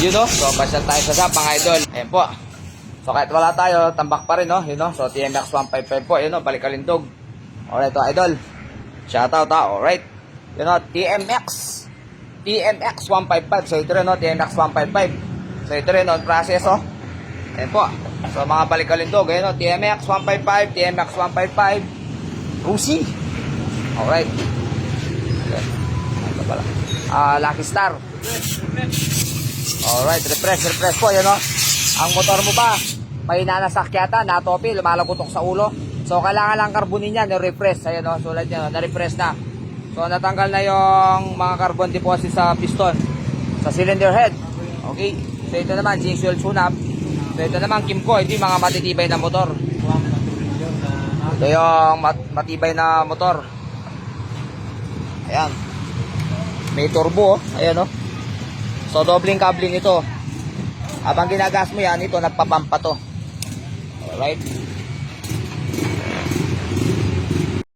Yun o, so pasyal tayo sa shop mga idol. Ayan po. So kahit wala tayo, tambak pa rin no. Yun o, so TMX 155 po. Yun o, Balikalindog. Alright o idol. Shoutout ha, alright. Yun o, TMX 155. So ito rin o, TMX 155. So ito rin o, process o. Ayan po. So mga Balikalindog, ayun o, TMX 155, TMX 155, Rusi. Alright. Ano pala? Lucky Star. Alright, refresh po, yun o. Ang motor mo ba, may nanasakyata, natopi, lumalagutok sa ulo. So kailangan lang karbonin yan, refresh. Ayun o, sulat yan, na-refresh na. So natanggal na yung mga carbon deposit sa piston, sa cylinder head. Okay, so ito naman, zinc fuel tune-up. So ito naman, Kimco, ito yung mga matitibay na motor. Ito yung matibay na motor. Ayan. May turbo, ayan o. So dobling cabling ito. Habang ginagas mo yan, ito nagpapampa to. Alright.